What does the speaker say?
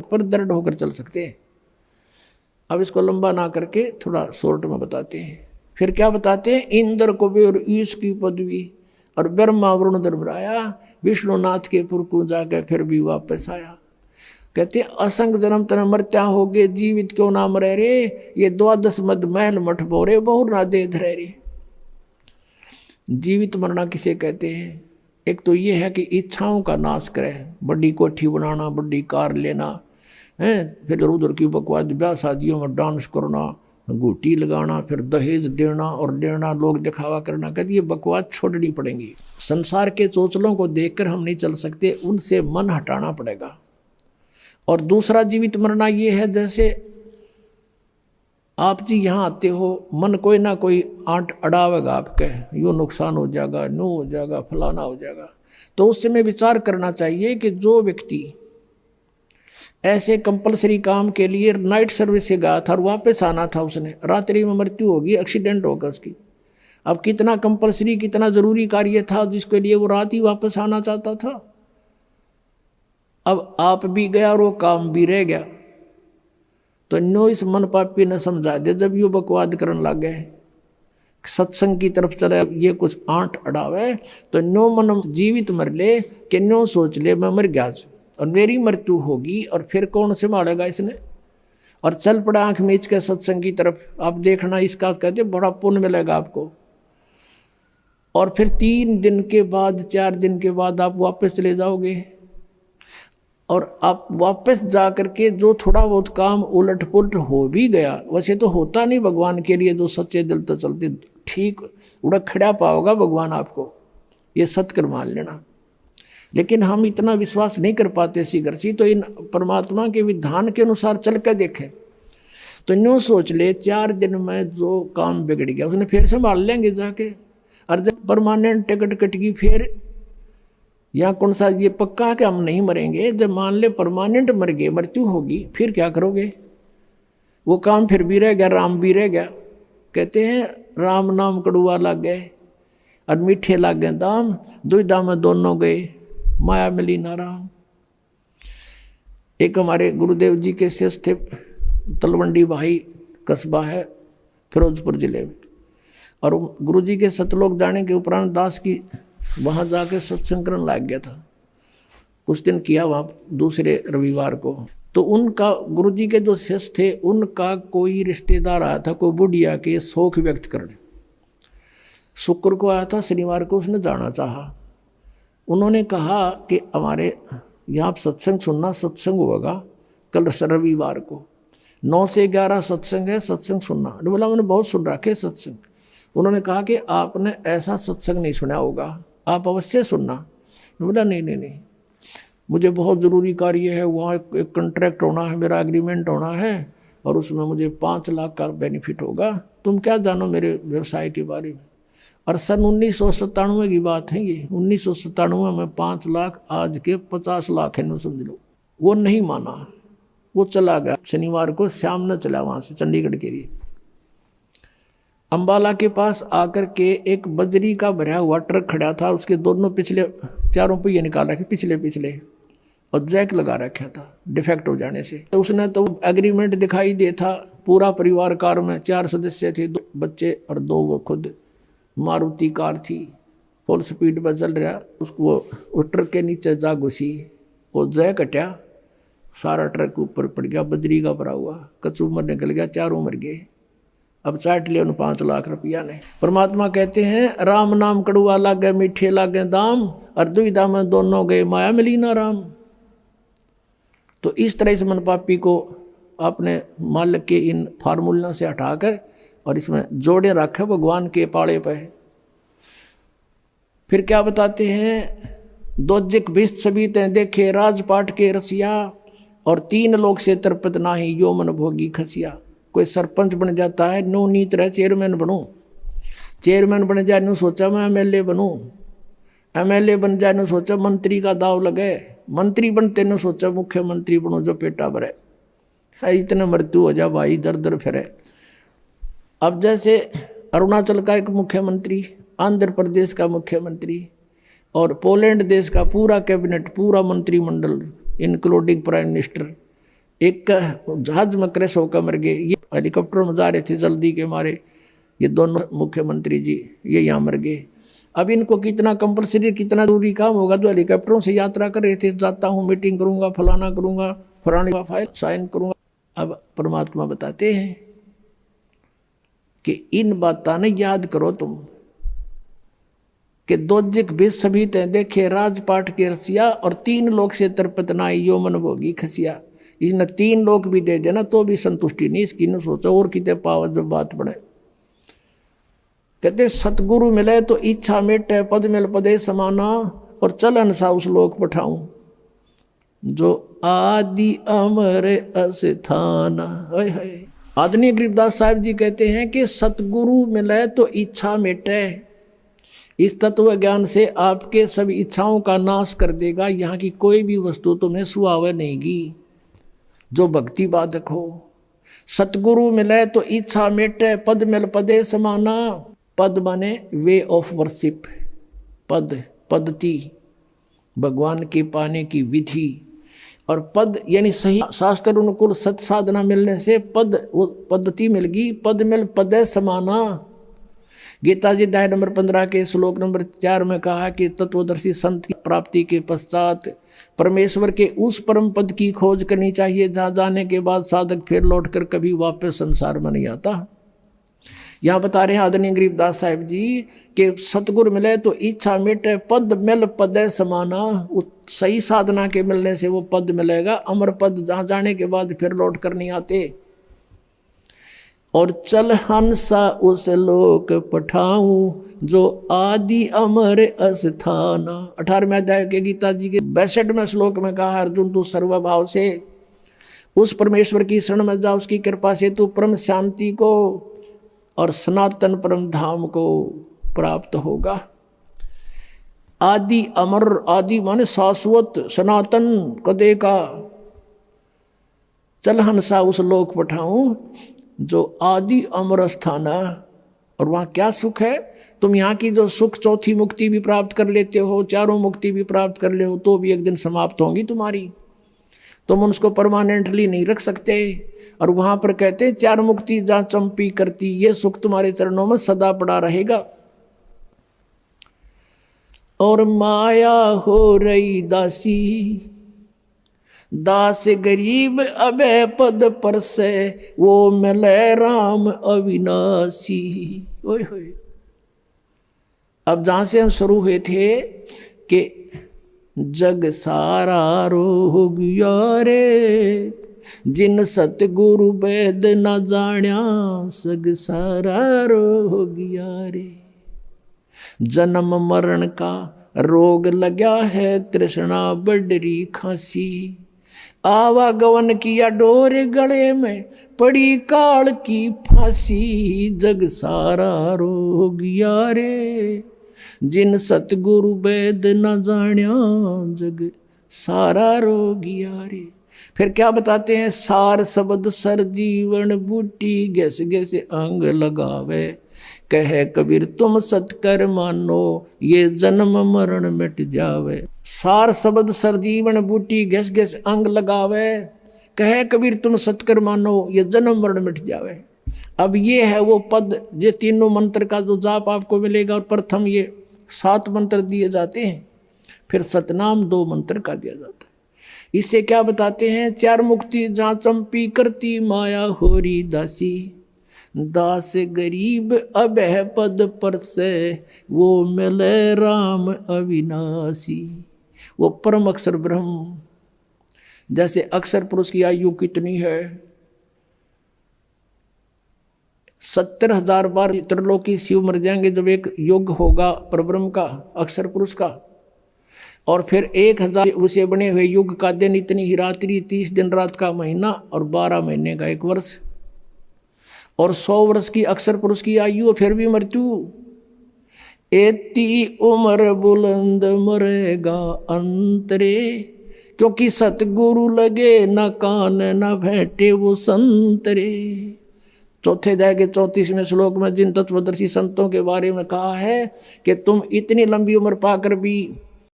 पर दृढ़ होकर चल सकते हैं। अब इसको लंबा ना करके थोड़ा शॉर्ट में बताते हैं। फिर क्या बताते हैं, इंद्र कुबेर ईश की पदवी और ब्रह्मा वरुण धर्मराया विष्णुनाथ के पुर को जाकर फिर भी वापस आया। कहते असंग जन्म तन मरत्या हो गए जीवित क्यों ना मरे रे, ये द्वादश मद महल मठ बोरे बहु ना दे धरे रे। जीवित मरना किसे कहते हैं? एक तो ये है कि इच्छाओं का नाश करे, बड़ी कोठी बनाना, बड़ी कार लेना है, फिर उधर की बकवास ब्याह शादियों में डांस करना, गुटी लगाना, फिर दहेज देना और लेना, लोग दिखावा करना। कहते ये बकवास छोड़नी पड़ेगी। संसार के चोचलों को देखकर हम नहीं चल सकते, उनसे मन हटाना पड़ेगा। और दूसरा जीवित मरना ये है, जैसे आप जी यहाँ आते हो, मन कोई ना कोई आंट अड़ावेगा आपके, यूँ नुकसान हो जाएगा, नो हो जाएगा, फलाना हो जाएगा। तो उस समय विचार करना चाहिए कि जो व्यक्ति ऐसे कंपलसरी काम के लिए नाइट सर्विस से गया था और वापस आना था, उसने रात्रि में मृत्यु होगी, एक्सीडेंट होगा उसकी। अब कितना कंपलसरी, कितना जरूरी कार्य था जिसके लिए वो रात ही वापस आना चाहता था। अब आप भी गया और वो काम भी रह गया। तो नो इस मन पापी ने समझा दे, जब यो बकवाद करने लग गए, सत्संग की तरफ चले, ये कुछ आंट अड़ावे, तो नो मन जीवित मर ले कि नो सोच ले मैं मर गया और मेरी मृत्यु होगी, और फिर कौन संभालेगा इसने। और चल पड़ा आंख मीच के सत्संग की तरफ। आप देखना, इसका कहते बड़ा पुण्य मिलेगा आपको। और फिर 3 दिन के बाद, 4 दिन के बाद आप वापस चले जाओगे, और आप वापस जा करके जो थोड़ा बहुत काम उलट पुलट हो भी गया, वैसे तो होता नहीं भगवान के लिए, जो सच्चे दिल तो चलते ठीक उड़क खड़ा पाओगा भगवान आपको, ये सत्कर मान लेना। लेकिन हम इतना विश्वास नहीं कर पाते सी, तो इन परमात्मा के विधान के अनुसार चल कर देखें। तो यूँ सोच ले, 4 दिन में जो काम बिगड़ गया उसने फिर संभाल लेंगे जाके। और जब परमानेंट टिकट कट गई, फिर या कौन सा ये पक्का कि हम नहीं मरेंगे, जब मान ले परमानेंट मर गए, मृत्यु होगी, फिर क्या करोगे? वो काम फिर भी रह गया, राम भी रह गया। कहते हैं राम नाम कड़ुआ लग गए और मीठे लग गए दाम, दुविधा में दोनों गए, माया मिली ना राम। एक हमारे गुरुदेव जी के शिष्य थे, तलवंडी भाई कस्बा है फिरोजपुर जिले में, और गुरु जी के सतलोक जाने के उपरांत दास की वहाँ जाके सत्संग करने लग गया था। कुछ दिन किया वहाँ, दूसरे रविवार को। तो उनका गुरुजी के जो शिष्य थे, उनका कोई रिश्तेदार आया था, कोई बुढ़िया के शौक व्यक्त करने। शुक्र को आया था, शनिवार को उसने जाना चाहा। उन्होंने कहा कि हमारे यहाँ सत्संग सुनना, सत्संग होगा कल रविवार को 9 से 11 सत्संग है, सत्संग सुनना। बोला मैंने बहुत सुन रखे सत्संग। उन्होंने कहा कि आपने ऐसा सत्संग नहीं सुना होगा, आप अवश्य सुनना। बोला नहीं, मुझे बहुत ज़रूरी कार्य है, वहाँ एक कॉन्ट्रैक्ट होना है, मेरा एग्रीमेंट होना है, और उसमें मुझे 5 लाख का बेनिफिट होगा। तुम क्या जानो मेरे व्यवसाय के बारे में। और सन 1997 की बात है ये, 1997 में 5 लाख, आज के 50 लाख है, समझ लो। वो नहीं माना, वो चला गया। शनिवार को शाम न चला वहाँ से चंडीगढ़ के लिए। अम्बाला के पास आकर के एक बजरी का भरा हुआ ट्रक खड़ा था, उसके दोनों पिछले 4 पहिए निकाल रखे, पिछले, और जैक लगा रखा था डिफेक्ट हो जाने से। तो उसने तो एग्रीमेंट दिखाई दे था, पूरा परिवार कार में 4 सदस्य थे, 2 बच्चे और 2 वो खुद। मारुति कार थी, फुल स्पीड पर चल रहा, उसको वो ट्रक के नीचे जा घुसी, वो जैक हटा, सारा ट्रक ऊपर पड़ गया, बजरी का भरा हुआ, कचूमर निकल गया, 4 मर गए। अब चाट लिया उन 5 लाख रुपया ने। परमात्मा कहते हैं राम नाम कड़ुआ लागे, मीठे लागे दाम, और दुविधा में दोनों गए, माया मिली ना राम। तो इस तरह से मन पापी को अपने मालिक के इन फार्मूलों से हटाकर और इसमें जोड़े रखे भगवान के पाड़े पे। फिर क्या बताते हैं, दोजिक भिष्ट सभी ते देखे राजपाट के रसिया, और 3 लोग से तरपत नाही यो मन भोगी खसिया। कोई सरपंच बन जाता है, नो नीत रहे चेयरमैन बनूं, चेयरमैन बन जाए नो सोचा मैं एमएलए बनूं, एमएलए बन जाए नो सोचा मंत्री का दाव लगे, मंत्री बनते नो सोचा मुख्यमंत्री बनूं जो पेटा भरे। इतने मृत्यु हो जा भाई, दर दर फिरे। अब जैसे अरुणाचल का एक मुख्यमंत्री, आंध्र प्रदेश का मुख्यमंत्री, और पोलैंड देश का पूरा कैबिनेट, पूरा मंत्रिमंडल इंक्लूडिंग प्राइम मिनिस्टर, एक जहाज में क्रैश होकर मर गए, ये हेलीकॉप्टर में जा रहे थे जल्दी के मारे, ये दोनों मुख्यमंत्री जी ये यहाँ मर गए। अब इनको कितना कंपलसरी कितना जरूरी काम होगा, तो हेलीकॉप्टरों से यात्रा कर रहे थे, जाता हूँ मीटिंग करूंगा, फलाना करूंगा, फलाने का फाइल साइन करूंगा। अब परमात्मा बताते हैं कि इन बातों ने याद करो तुम कि दोजिक भी सभी ते देखे राजपाट के रसिया, और 3 लोक से तरपत नाई यो मन भोगी खसिया। इसने 3 लोक भी दे देना तो भी संतुष्टि नहीं इसकी, न सोचो और कितने पावत जब बात पड़े। कहते सतगुरु मिले तो इच्छा मेटे, पद मिल पदे समाना, और चलन सा उस लोक पठाऊं जो आदि अमर अस्थान। आदरणीय गरीबदास साहब जी कहते हैं कि सतगुरु मिले तो इच्छा मेटे, इस तत्व ज्ञान से आपके सभी इच्छाओं का नाश कर देगा। यहाँ की कोई भी वस्तु तुम्हें सुहावे नहींगी जो भक्ति बाधक हो। सतगुरु मिले तो इच्छा मेटे, पद मिल पदे समाना। पद माने वे ऑफ वर्शिप, पद पद्धति, भगवान के पाने की विधि, और पद यानी सही शास्त्र अनुकूल सत साधना मिलने से पद वो पद्धति मिल गई। पद मिल पदे समाना। गीता जी अध्याय नंबर 15 के श्लोक नंबर 4 में कहा कि तत्वदर्शी संत की प्राप्ति के पश्चात परमेश्वर के उस परम पद की खोज करनी चाहिए जहाँ जाने के बाद साधक फिर लौटकर कभी वापस संसार में नहीं आता। यहाँ बता रहे हैं आदरणीय गरीबदास साहिब जी कि सतगुरु मिले तो इच्छा मिटे, पद मिल पदे समाना। सही साधना के मिलने से वो पद मिलेगा, अमर पद, जहाँ जाने के बाद फिर लौट कर नहीं आते। और चल हंसा उस लोक पठाऊं जो आदि अमर अस्थाना। 18वें अध्याय के गीता जी के 62वें श्लोक में कहा, अर्जुन तू सर्वभाव से उस परमेश्वर की शरण में जा, उसकी कृपा से तू परम शांति को और सनातन परम धाम को प्राप्त होगा। आदि अमर, आदि माने शाश्वत, सनातन कदे का। चल हंसा उस लोक पठाऊं जो आदि अमर स्थाना। और वहाँ क्या सुख है? तुम यहाँ की जो सुख, चौथी मुक्ति भी प्राप्त कर लेते हो, चारों मुक्ति भी प्राप्त कर ले हो, तो भी एक दिन समाप्त होंगी तुम्हारी, तुम उसको परमानेंटली नहीं रख सकते। और वहाँ पर कहते हैं 4 मुक्ति जहाँ चंपी करती, ये सुख तुम्हारे चरणों में सदा पड़ा रहेगा। और माया हो रही दासी, दास गरीब अबे पद पर से, वो मिले राम अविनाशी। ओए होए। अब जहां से हम शुरू हुए थे कि जग सारा रो गया रे, जिन सतगुरु वेद न जाण्या, सग सारा रो गया रे। जन्म मरण का रोग लगा है, तृष्णा बडरी खांसी, आवागवन किया डोर गले में, पड़ी काल की फांसी। जग सारा रो गया रे, जिन सतगुरु वेद न जाण्या, जग सारा रो गया रे। फिर क्या बताते हैं? सार शब्द सर जीवन बूटी, गैस गैस अंग लगावे, कहे कबीर तुम सतकर मानो, ये जन्म मरण मिट जावे। सार शब्द सर जीवन बूटी, गैस गैस अंग लगावे, कहे कबीर तुम सतकर मानो, ये जन्म मरण मिट जावे। अब ये है वो पद, ये तीनों मंत्र का जो जाप आपको मिलेगा। और प्रथम ये 7 मंत्र दिए जाते हैं, फिर सतनाम 2 मंत्र का दिया जाता है। इससे क्या बताते हैं? 4 मुक्ति जहाँ चंपी करती, माया होरी दासी, दास गरीब अबह पद पर से, वो मिले राम अविनाशी। वो परम अक्षर ब्रह्म। जैसे अक्षर पुरुष की आयु कितनी है? 70,000 बार त्रिलोकी शिव मर जाएंगे जब एक युग होगा परब्रह्म का, अक्षर पुरुष का। और फिर 1000 उसे बने हुए युग का दिन, इतनी ही रात्रि, 30 दिन रात का महीना, और 12 महीने का 1 वर्ष, और 100 वर्ष की अक्षर पुरुष की आयु, फिर भी मृत्यु। एती उम्र बुलंद मरेगा अंतरे, क्योंकि सतगुरु लगे न कान न भेंटे वो संतरे। चौथे अध्याय के 34वें श्लोक में जिन तत्वदर्शी संतों के बारे में कहा है कि तुम इतनी लंबी उम्र पाकर भी